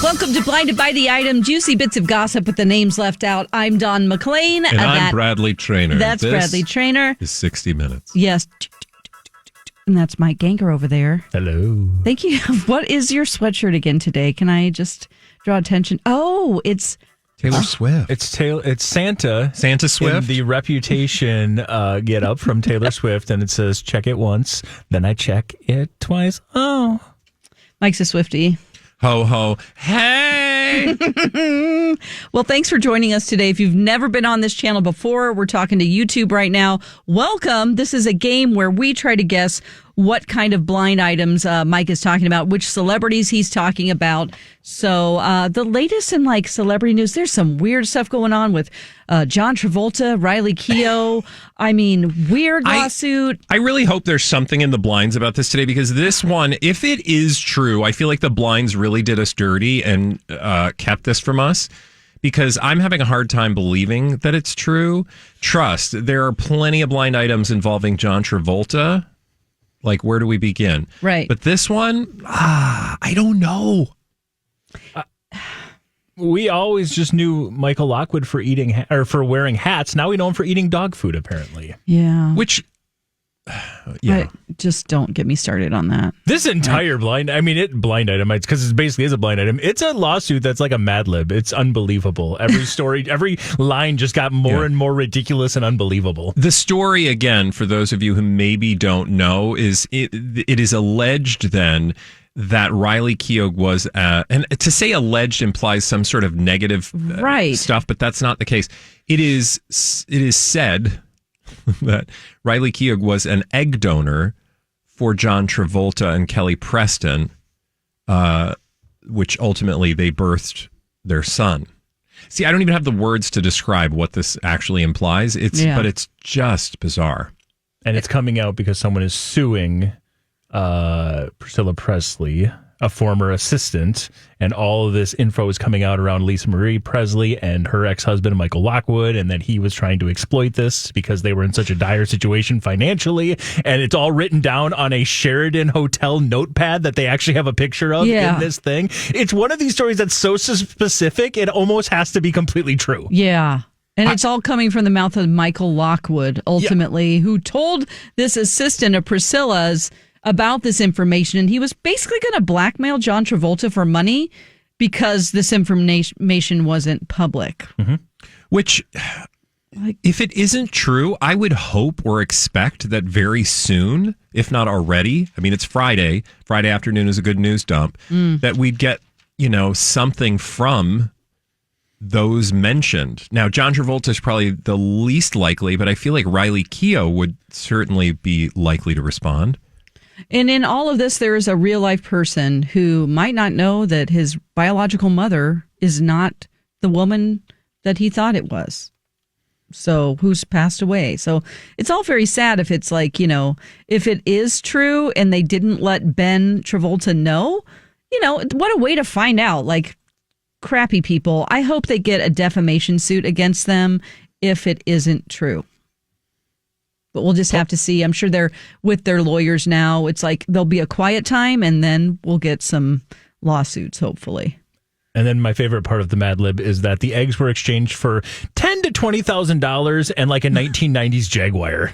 Welcome to Blinded by the Item, juicy bits of gossip with the names left out. I'm Don McClain. And I'm Bradley Traynor. That's Bradley Traynor. Is 60 Minutes. Yes. And that's Mike Ganger over there. Hello. Thank you. What is your sweatshirt again today? Can I just draw attention? Oh, it's Taylor Swift. It's Santa. Santa Swift? In the Reputation get up from Taylor Swift, and it says, check it once, then I check it twice. Oh. Mike's a Swiftie. Ho, ho. Hey! Well, thanks for joining us today. If you've never been on this channel before, we're talking to YouTube right now. Welcome. This is a game where we try to guess what kind of blind items Mike is talking about, which celebrities he's talking about. So the latest in like celebrity news, there's some weird stuff going on with John Travolta, Riley Keough. I mean, weird lawsuit. I really hope there's something in the blinds about this today, because this one, if it is true, I feel like the blinds really did us dirty and kept this from us, because I'm having a hard time believing that it's true. Trust, there are plenty of blind items involving John Travolta. Like, where do we begin? Right. But this one, I don't know. We always just knew Michael Lockwood for for wearing hats. Now we know him for eating dog food, apparently. Yeah. Which, yeah. Just don't get me started on that. This entire blind item, because it basically is a blind item. It's a lawsuit that's like a Mad Lib. It's unbelievable. Every story, every line just got more and more ridiculous and unbelievable. The story, again, for those of you who maybe don't know, is it is alleged then that Riley Keough was, and to say alleged implies some sort of negative stuff, but that's not the case. It is said that Riley Keough was an egg donor for John Travolta and Kelly Preston, which ultimately they birthed their son. See, I don't even have the words to describe what this actually implies. But it's just bizarre. And it's coming out because someone is suing Priscilla Presley, a former assistant, and all of this info is coming out around Lisa Marie Presley and her ex-husband Michael Lockwood, and that he was trying to exploit this because they were in such a dire situation financially, and it's all written down on a Sheridan Hotel notepad that they actually have a picture of in this thing. It's one of these stories that's so specific it almost has to be completely true. Yeah. And it's all coming from the mouth of Michael Lockwood, ultimately, who told this assistant of Priscilla's about this information, and he was basically going to blackmail John Travolta for money because this information wasn't public. Mm-hmm. Which, if it isn't true, I would hope or expect that very soon, if not already, I mean, it's Friday. Friday afternoon is a good news dump, that we'd get, something from those mentioned. Now, John Travolta is probably the least likely, but I feel like Riley Keough would certainly be likely to respond. And in all of this, there is a real life person who might not know that his biological mother is not the woman that he thought it was. So who's passed away. So it's all very sad if it's like, if it is true and they didn't let Ben Travolta know, what a way to find out. Like, crappy people. I hope they get a defamation suit against them if it isn't true. But we'll just have to see. I'm sure they're with their lawyers now. It's like there'll be a quiet time, and then we'll get some lawsuits, hopefully. And then my favorite part of the Mad Lib is that the eggs were exchanged for $10,000 to $20,000 and like a 1990s Jaguar.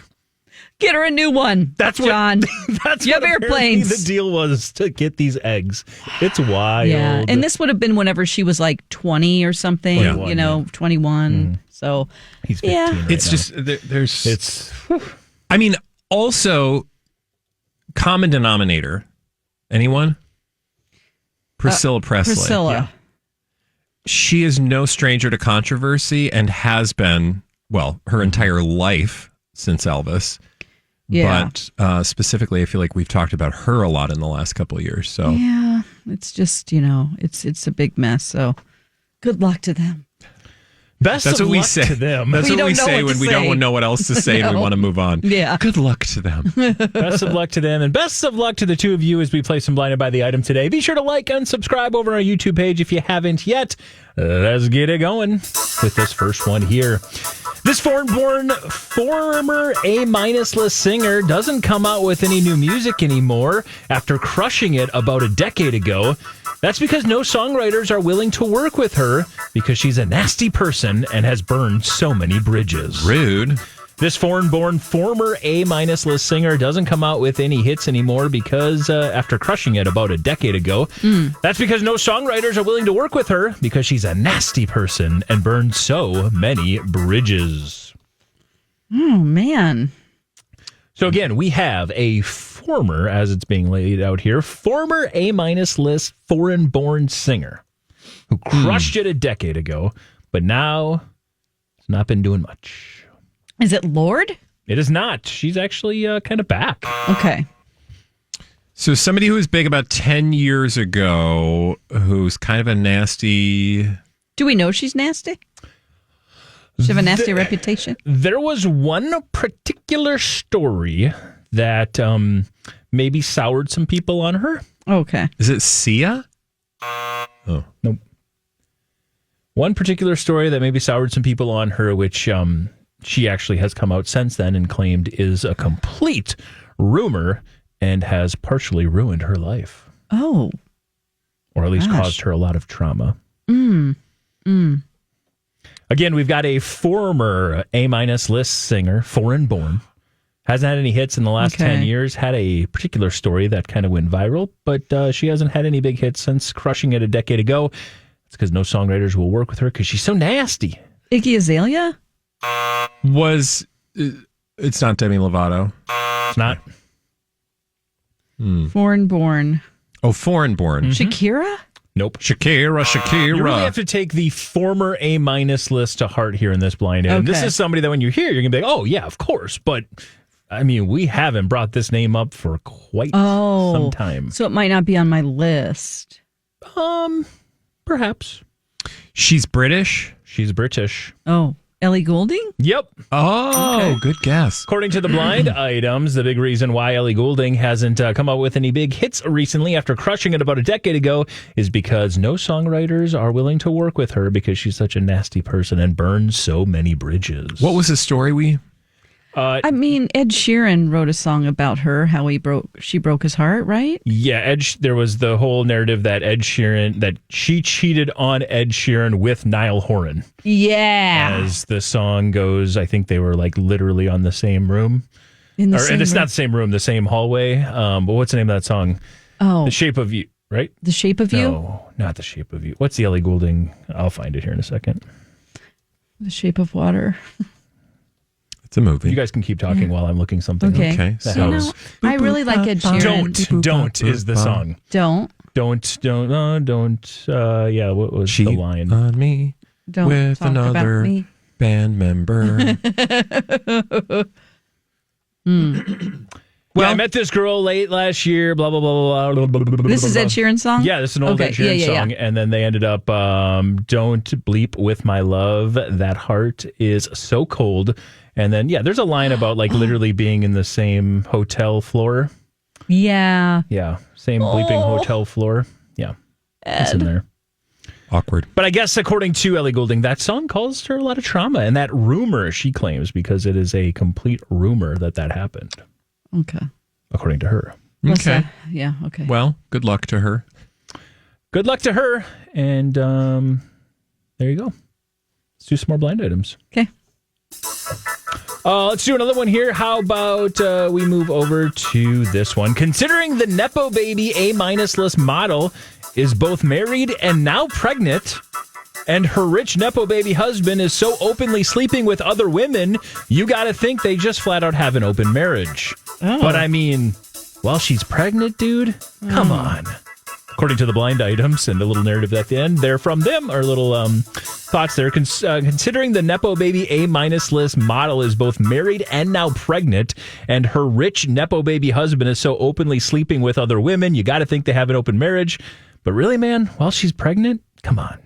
Get her a new one. That's John. That's you have airplanes. The deal was to get these eggs. It's wild. Yeah, and this would have been whenever she was like 20 or something. 21. So he's 15 right it's now. Just it's. I mean, also common denominator. Anyone? Priscilla Presley. Priscilla. Yeah. She is no stranger to controversy and has been, her entire life since Elvis. Yeah. But specifically, I feel like we've talked about her a lot in the last couple of years. So yeah, it's just, it's a big mess. So good luck to them. That's what we say to them. That's what we say when we don't know what else to say and we want to move on. Yeah. Good luck to them. Best of luck to them, and best of luck to the two of you as we play some Blinded by the Item today. Be sure to like and subscribe over on our YouTube page if you haven't yet. Let's get it going with this first one here. This foreign-born former A-list singer doesn't come out with any new music anymore after crushing it about a decade ago. That's because no songwriters are willing to work with her because she's a nasty person and has burned so many bridges. Rude. This foreign-born former A-list singer doesn't come out with any hits anymore because after crushing it about a decade ago. That's because no songwriters are willing to work with her because she's a nasty person and burned so many bridges. Oh, man. So again, we have a former, as it's being laid out here, former A-list foreign-born singer who crushed it a decade ago, but now has not been doing much. Is it Lorde? It is not. She's actually kind of back. Okay. So somebody who was big about 10 years ago, who's kind of a nasty... Do we know she's nasty? Does she have a nasty reputation? There was one particular story that maybe soured some people on her. Okay. Is it Sia? Oh. Nope. One particular story that maybe soured some people on her, which she actually has come out since then and claimed is a complete rumor and has partially ruined her life. Oh. Or at least caused her a lot of trauma. Again, we've got a former A-list singer, foreign-born. Hasn't had any hits in the last 10 years. Had a particular story that kind of went viral, but she hasn't had any big hits since crushing it a decade ago. It's because no songwriters will work with her because she's so nasty. Iggy Azalea? It's not Demi Lovato. It's not. Foreign-born. Oh, foreign-born. Shakira? Nope. Shakira. You really have to take the former A-list to heart here in this blind item. Okay. This is somebody that when you hear, you're going to be like, oh, yeah, of course. But, I mean, we haven't brought this name up for quite some time. So it might not be on my list. Perhaps. She's British? She's British. Oh, Ellie Goulding? Yep. Oh, good guess. According to the blind items, the big reason why Ellie Goulding hasn't come out with any big hits recently after crushing it about a decade ago is because no songwriters are willing to work with her because she's such a nasty person and burns so many bridges. What was the story I mean, Ed Sheeran wrote a song about her, how she broke his heart, right? Yeah, there was the whole narrative that she cheated on Ed Sheeran with Niall Horan. Yeah. As the song goes, I think they were like literally on the same room. And it's not the same room, the same hallway. But what's the name of that song? Oh. The Shape of You, right? The Shape of You? No, not The Shape of You. What's the Ellie Goulding? I'll find it here in a second. The Shape of Water. It's a movie. You guys can keep talking while I'm looking something Okay. up. So, You know, I really like Ed Sheeran. Don't is the song. Don't. Yeah, what was cheat the line? on me Don't with talk about another me. band member. Well, I met this girl late last year, blah, blah, blah, blah, blah, blah, blah. This is Ed Sheeran's song? Yeah, this is an old Ed Sheeran song. And then they ended up, don't bleep with my love. That heart is so cold. And then, yeah, there's a line about like literally being in the same hotel floor. Yeah. Yeah, same bleeping hotel floor. Yeah, it's in there. Awkward. But I guess according to Ellie Goulding, that song caused her a lot of trauma. And that rumor, she claims, because it is a complete rumor that happened. Okay. According to her. Okay. Yeah, okay. Well, good luck to her. Good luck to her. And there you go. Let's do some more blind items. Okay. Let's do another one here. How about we move over to this one? Considering the Nepo Baby A-list model is both married and now pregnant, and her rich Nepo Baby husband is so openly sleeping with other women, you got to think they just flat out have an open marriage. Oh. But I mean, while she's pregnant, dude, come on. According to the blind items and a little narrative at the end, they're from them, or little thoughts there. Considering the Nepo Baby A-list model is both married and now pregnant, and her rich Nepo Baby husband is so openly sleeping with other women, you got to think they have an open marriage. But really, man, while she's pregnant, come on.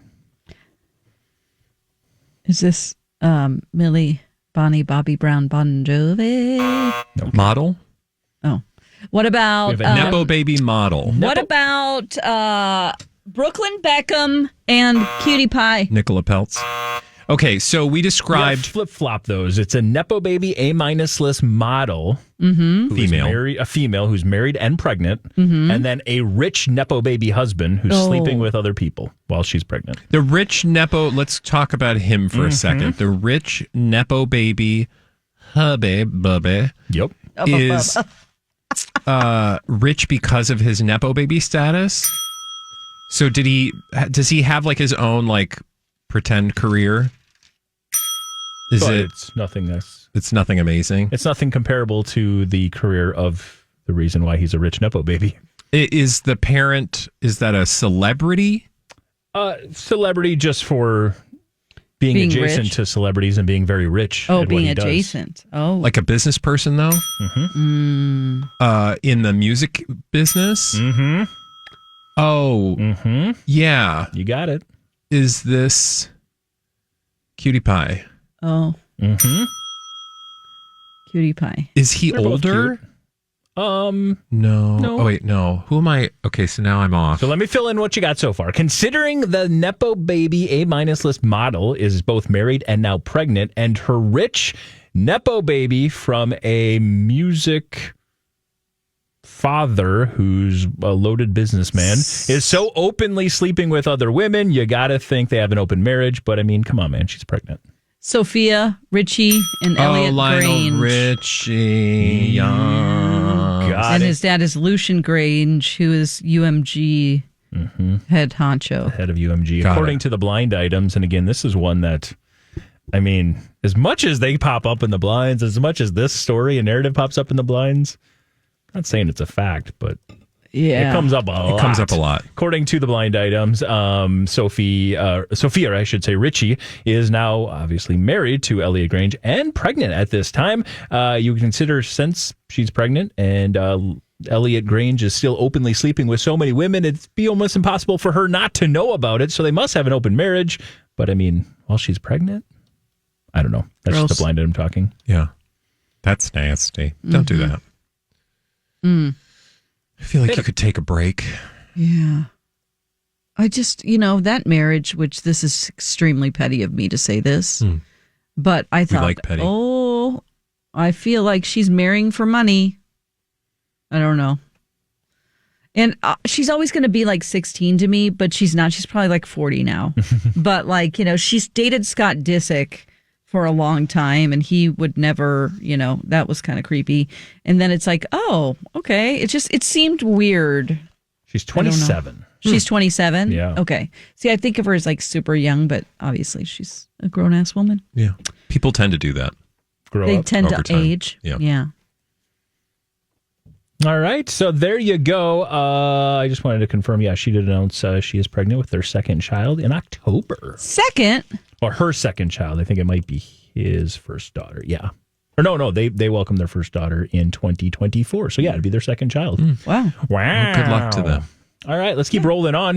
Is this Millie, Bonnie, Bobby Brown, Bon Jovi? No. Model? Oh. What about... We have a Nepo Baby model. What about Brooklyn Beckham and Cutie Pie? Nicola Peltz. Okay, so we described flip flop those. It's a nepo baby A- list model, female, a female who's married and pregnant, and then a rich nepo baby husband who's sleeping with other people while she's pregnant. The rich nepo. Let's talk about him for a second. The rich nepo baby, hubby, Yep, is rich because of his nepo baby status. So does he have like his own like pretend career? It's nothing It's nothing amazing. It's nothing comparable to the career of the reason why he's a rich nepo baby. Is the parent, is that a celebrity? Celebrity just for being adjacent rich? to celebrities and being very rich. Oh, at being what he adjacent. Does. Oh, Like a business person though? In the music business? Oh, yeah. You got it. Is this Cutie Pie? Oh. Cutie Pie. Is he They're both older? cute. No. No. Oh, wait, no. Who am I? Okay, so now I'm off. So let me fill in what you got so far. Considering the nepo baby A- list model is both married and now pregnant, and her rich nepo baby from a music father who's a loaded businessman is so openly sleeping with other women, you got to think they have an open marriage. But I mean, come on, man, she's pregnant. Sophia, Richie, and Elliot Lionel Grange. Richie. Got And it. his dad is Lucian Grange, who is UMG head honcho. Head of UMG, Got according it. to the blind items. And again, this is one that, I mean, as much as they pop up in the blinds, as much as this story and narrative pops up in the blinds, I'm not saying it's a fact, but Yeah. it comes up a lot. It comes up a lot. According to the blind items, Sophia, I should say, Richie, is now obviously married to Elliot Grange and pregnant at this time. You consider since she's pregnant and Elliot Grange is still openly sleeping with so many women, it'd be almost impossible for her not to know about it. So they must have an open marriage. But I mean, while she's pregnant, I don't know. That's Gross. just the blind item talking. Yeah. That's nasty. Don't do that. I feel like you could take a break. Yeah. I just, that marriage, which this is extremely petty of me to say this, but I thought, like petty. I feel like she's marrying for money. I don't know. And she's always going to be like 16 to me, but she's not. She's probably like 40 now. But she's dated Scott Disick for a long time, and he would never, that was kind of creepy. And then it's like, oh, okay. It seemed weird. She's 27. She's 27? Yeah. Okay. See, I think of her as like super young, but obviously she's a grown ass woman. Yeah. People tend to do that. They tend over to time. age. Yeah. Yeah. All right, so there you go. I just wanted to confirm, she did announce she is pregnant with their second child in October. Second? Or her second child. I think it might be his first daughter. Yeah. Or no, they welcomed their first daughter in 2024. So it'd be their second child. Wow. Wow. Well, good luck to them. All right, let's keep rolling on.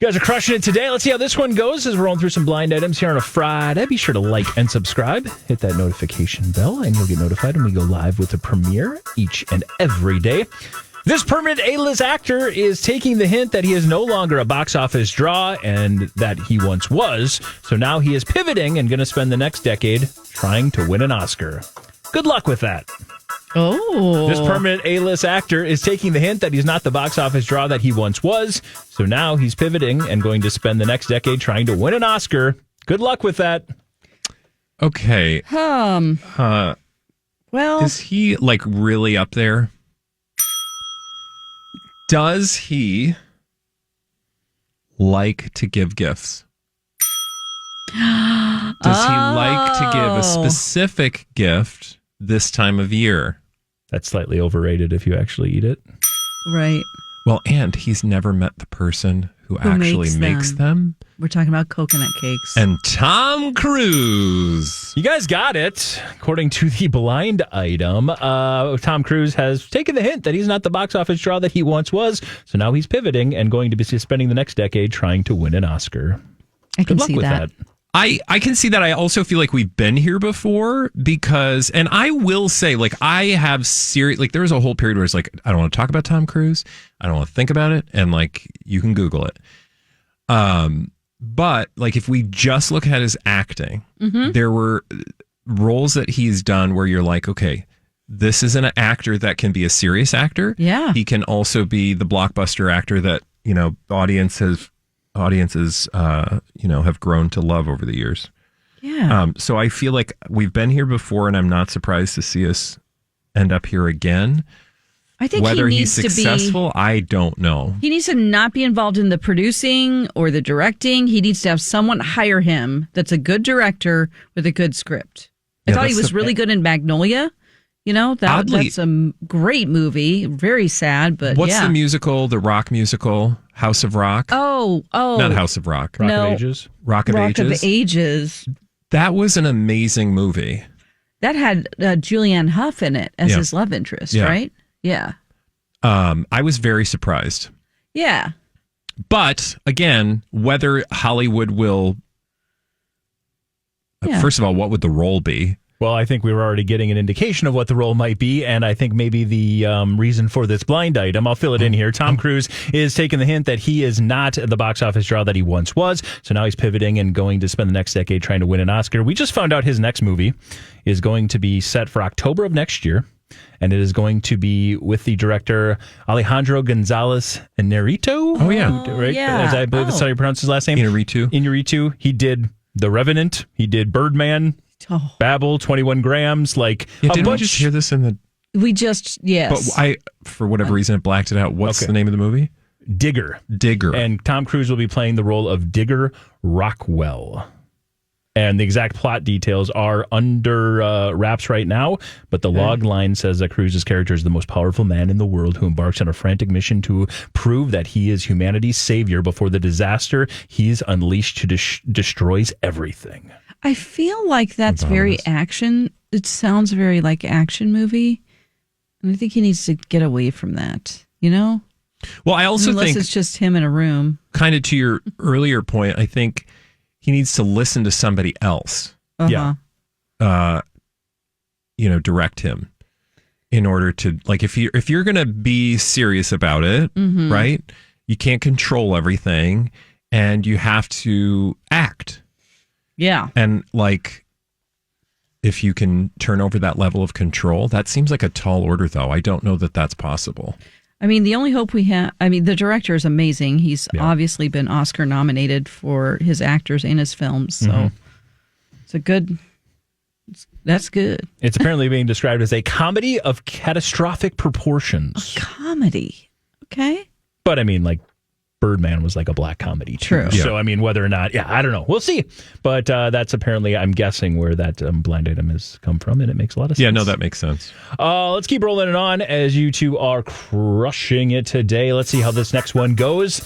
You guys are crushing it today. Let's see how this one goes as we're rolling through some blind items here on a Friday. Be sure to like and subscribe. Hit that notification bell, and you'll get notified when we go live with the premiere each and every day. This permanent A-list actor is taking the hint that he is no longer a box office draw and that he once was. So now he is pivoting and going to spend the next decade trying to win an Oscar. Good luck with that. Oh. This permanent A-list actor is taking the hint that he's not the box office draw that he once was. So now he's pivoting and going to spend the next decade trying to win an Oscar. Good luck with that. Okay. Well, Is he like really up there? Does he like to give gifts? Does he like to give a specific gift this time of year? That's slightly overrated if you actually eat it. right. Well, and he's never met the person who actually makes them. We're talking about coconut cakes. And Tom Cruise. You guys got it. According to the blind item, Tom Cruise has taken the hint that he's not the box office draw that he once was. So now he's pivoting and going to be spending the next decade trying to win an Oscar. I can Good luck see with that. I can see that. I also feel like we've been here before because, and I will say, like, I have serious, like, there was a whole period where it's like, I don't want to talk about Tom Cruise. I don't want to think about it. And, like, you can Google it. But like if we just look at his acting, there were roles that he's done where you're like, okay, this is an actor that can be a serious actor. Yeah. He can also be the blockbuster actor that, audiences, have grown to love over the years. Yeah. So I feel like we've been here before, and I'm not surprised to see us end up here again. I think whether he he's needs successful, I don't know. He needs to not be involved in the producing or the directing. He needs to have someone hire him that's a good director with a good script. I thought he was really good in Magnolia. That's a great movie. Very sad, but what's the musical, the rock musical, House of Rock? Oh. Not House of Rock. Rock of Ages? Rock of Ages. That was an amazing movie. That had Julianne Hough in it as his love interest, right? Yeah. I was very surprised. Yeah. But again, whether Hollywood will... First of all, what would the role be? Well, I think we were already getting an indication of what the role might be, and I think maybe the reason for this blind item, I'll fill it in here. Tom Cruise is taking the hint that he is not the box office draw that he once was, so now he's pivoting and going to spend the next decade trying to win an Oscar. We just found out his next movie is going to be set for October of next year, and it is going to be with the director Alejandro Gonzalez Inarritu. Oh, yeah. Right? Yeah. As I believe that's how you pronounce his last name. Inarritu. He did The Revenant. He did Birdman. Babel, 21 grams, didn't we just hear this in the... Yes. But for whatever reason, I blacked it out. What's the name of the movie? Digger. And Tom Cruise will be playing the role of Digger Rockwell. And the exact plot details are under wraps right now, but the log line says that Cruise's character is the most powerful man in the world who embarks on a frantic mission to prove that he is humanity's savior before the disaster he's unleashed to destroys everything. I feel like that's very action. It sounds very like action movie. And I think he needs to get away from that, Well, I also Unless think... it's just him in a room. Kind of to your earlier point, I think he needs to listen to somebody else. Uh-huh. Direct him in order to... if you're going to be serious about it, right? You can't control everything, and you have to act. Yeah. And if you can turn over that level of control, that seems like a tall order, though. I don't know that that's possible. I mean, the only hope we have, the director is amazing. He's obviously been Oscar nominated for his actors in his films. So that's good. It's apparently being described as a comedy of catastrophic proportions. A comedy. Okay. But Birdman was like a black comedy too. True. So, whether or not, I don't know. We'll see. But that's apparently, I'm guessing, where that blind item has come from, and it makes a lot of sense. Yeah, no, that makes sense. Let's keep rolling it on as you two are crushing it today. Let's see how this next one goes.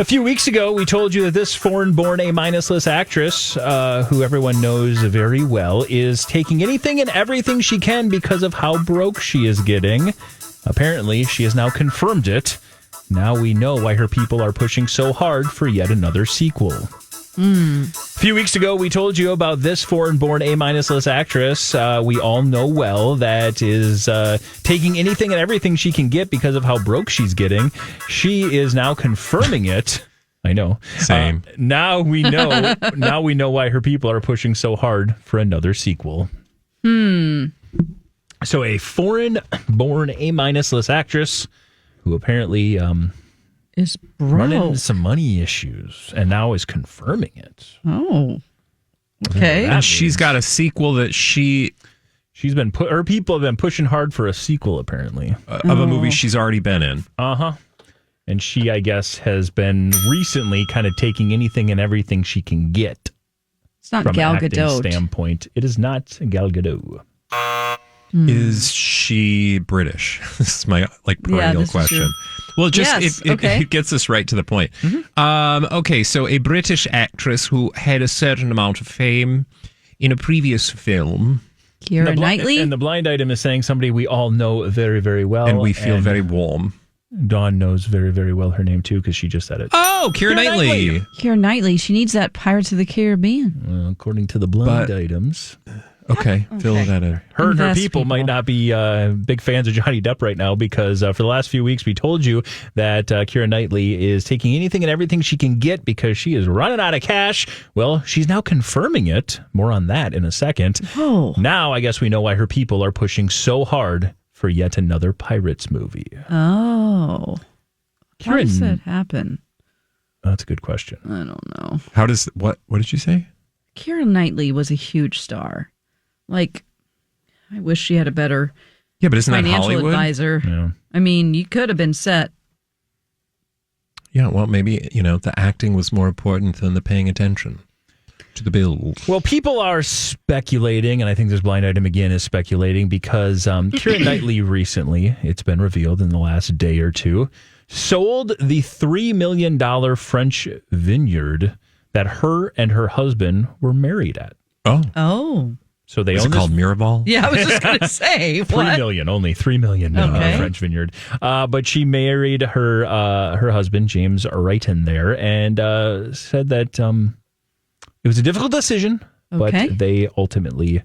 A few weeks ago, we told you that this foreign-born A-list actress, who everyone knows very well, is taking anything and everything she can because of how broke she is getting. Apparently, she has now confirmed it. Now we know why her people are pushing so hard for yet another sequel. A few weeks ago, we told you about this foreign-born A-list actress we all know well that is taking anything and everything she can get because of how broke she's getting. She is now confirming it. I know. Same. Now we know. Now we know why her people are pushing so hard for another sequel. So a foreign-born A-list actress who apparently is running into some money issues and now is confirming it. Oh, okay. And she's got a sequel that she's been her people have been pushing hard for a sequel apparently of a movie she's already been in. And she, I guess, has been recently kind of taking anything and everything she can get. It's not from Gal an acting Gadot. Standpoint, it is not Gal Gadot. Is she British? This is my perennial question. Well, it gets us right to the point. Okay, so a British actress who had a certain amount of fame in a previous film. Keira Knightley? And the blind item is saying somebody we all know very, very well. And we feel very warm. Dawn knows very, very well her name, too, because she just said it. Oh, Keira Knightley. Keira Knightley. She needs that Pirates of the Caribbean. Well, according to the blind items. Okay, fill that in. Her people might not be big fans of Johnny Depp right now because for the last few weeks we told you that Keira Knightley is taking anything and everything she can get because she is running out of cash. Well, she's now confirming it. More on that in a second. Oh. Now I guess we know why her people are pushing so hard for yet another Pirates movie. Oh. How does that happen? That's a good question. I don't know. How does what did you say? Keira Knightley was a huge star. Like, I wish she had a better but isn't that financial Hollywood? advisor. Yeah. I mean, you could have been set. Yeah, well, maybe, the acting was more important than the paying attention to the bills. Well, people are speculating, and I think this blind item again is speculating because Keira Knightley recently, it's been revealed in the last day or two, sold the $3 million French vineyard that her and her husband were married at. Oh. So they Is own it called Miraval? Yeah, I was just going to say. What? $3 million, only $3 million Okay. French vineyard. But she married her husband, James Wrighton, there, and said that it was a difficult decision, but they ultimately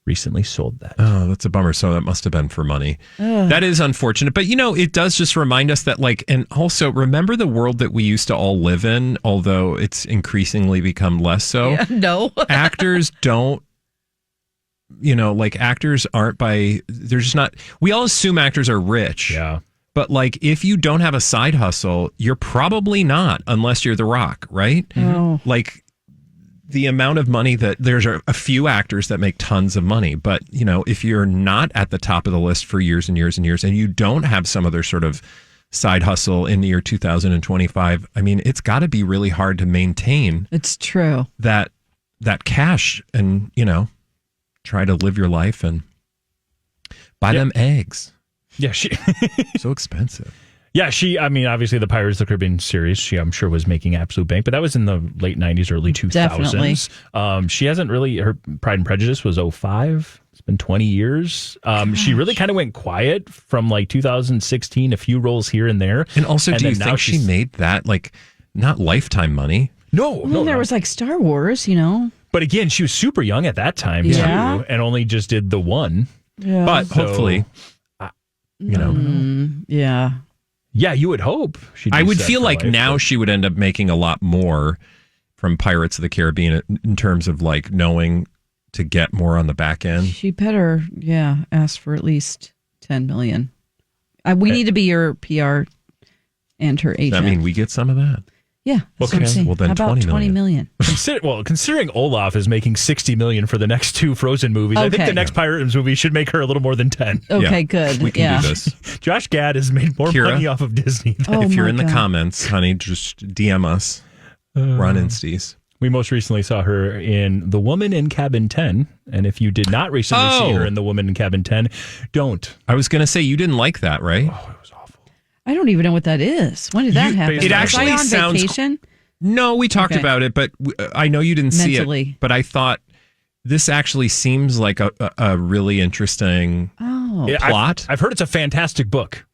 recently sold that. Oh, that's a bummer. So that must have been for money. That is unfortunate. But, it does just remind us that, and also remember the world that we used to all live in, although it's increasingly become less so. Yeah, no. Actors don't, actors aren't they're just not, we all assume actors are rich. Yeah. But if you don't have a side hustle, you're probably not, unless you're The Rock, right? Oh. The amount of money that there's a few actors that make tons of money, but if you're not at the top of the list for years and years and years, and you don't have some other sort of side hustle in the year 2025, I mean, it's got to be really hard to maintain. It's true. That cash and try to live your life and buy them eggs. Yeah, so expensive. Yeah, obviously the Pirates of the Caribbean series, she, I'm sure, was making absolute bank, but that was in the late 90s, early 2000s. Definitely. She hasn't really, her Pride and Prejudice was 2005. It's been 20 years. She really kind of went quiet from 2016, a few roles here and there. And also, do you think she made that, not lifetime money? No, there was Star Wars, But again, she was super young at that time, too, and only just did the one. Yeah. But hopefully, yeah. Yeah, you would hope. I would feel like now she would end up making a lot more from Pirates of the Caribbean in terms of knowing to get more on the back end. She better, ask for at least $10 million. We need to be your PR and her agent. Does that mean we get some of that? Yeah. Okay. Well, then how about $20 million? Considering Olaf is making $60 million for the next two Frozen movies, I think the next Pirates movie should make her a little more than 10. Okay, good. We can do this. Josh Gad has made more money off of Disney. If you're in the comments, honey, just DM us. Run Insties. We most recently saw her in The Woman in Cabin 10. And if you did not recently see her in The Woman in Cabin 10, don't. I was going to say, you didn't like that, right? Oh, it was awful. I don't even know what that is. When did that happen? It actually was I on sounds. Vacation? No, we talked about it, but I know you didn't see Mentally. it. But I thought this actually seems like a really interesting plot. I've heard it's a fantastic book.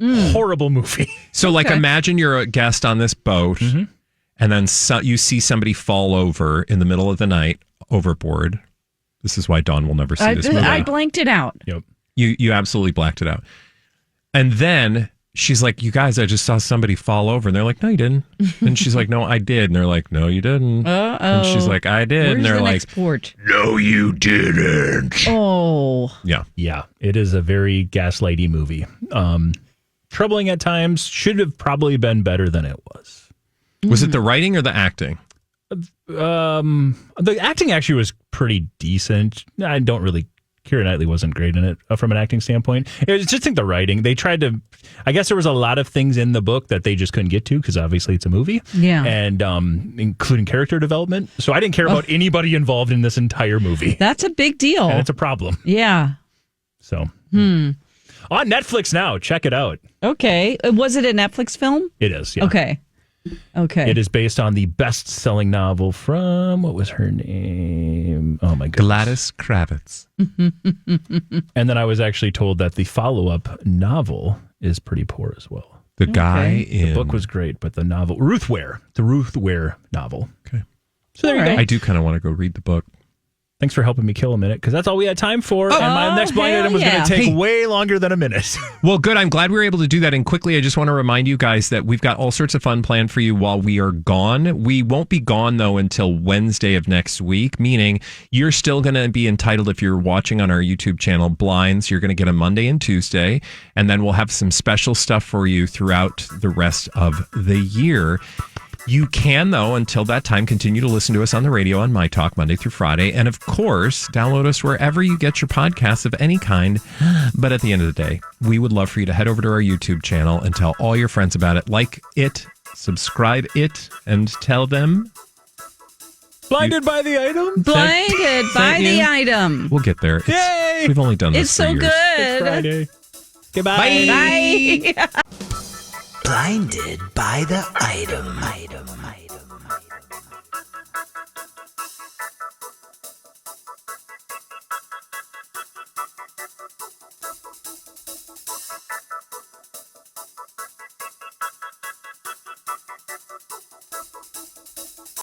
Horrible movie. So, imagine you're a guest on this boat, and then you see somebody fall over in the middle of the night overboard. This is why Dawn will never see this movie. I blanked it out. Yep. You absolutely blacked it out. And then she's like, you guys, I just saw somebody fall over. And they're like, no, you didn't. And she's like, no, I did. And they're like, no, you didn't. Uh-oh. And she's like, I did. Where's and they're the like, next port? no, you didn't. Oh. Yeah. Yeah. It is a very gaslighty movie. Troubling at times. Should have probably been better than it was. Was it the writing or the acting? The acting actually was pretty decent. I don't really. Keira Knightley wasn't great in it from an acting standpoint. It was just the writing. They tried to. I guess there was a lot of things in the book that they just couldn't get to because obviously it's a movie. Yeah. And including character development. So I didn't care about anybody involved in this entire movie. That's a big deal. And it's a problem. Yeah. So. On Netflix now. Check it out. Okay. Was it a Netflix film? It is. Yeah. Okay. It is based on the best-selling novel from, what was her name? Oh, my goodness. Gladys Kravitz. And then I was actually told that the follow-up novel is pretty poor as well. The guy in... The book was great, but the novel... the Ruth Ware novel. Okay. So there you go. I do kind of want to go read the book. Thanks for helping me kill a minute, because that's all we had time for. And my next blind item was going to take way longer than a minute. Well, good. I'm glad we were able to do that. And quickly, I just want to remind you guys that we've got all sorts of fun planned for you while we are gone. We won't be gone, though, until Wednesday of next week, meaning you're still going to be entitled, if you're watching on our YouTube channel, blinds. You're going to get a Monday and Tuesday. And then we'll have some special stuff for you throughout the rest of the year. You can, though, until that time, continue to listen to us on the radio on MyTalk Monday through Friday. And, of course, download us wherever you get your podcasts of any kind. But at the end of the day, we would love for you to head over to our YouTube channel and tell all your friends about it. Like it, subscribe it, and tell them. Blinded by the item? Blinded by the item. We'll get there. Yay! We've only done this It's for so years. good. It's Friday. Goodbye. Bye. Blinded by the item.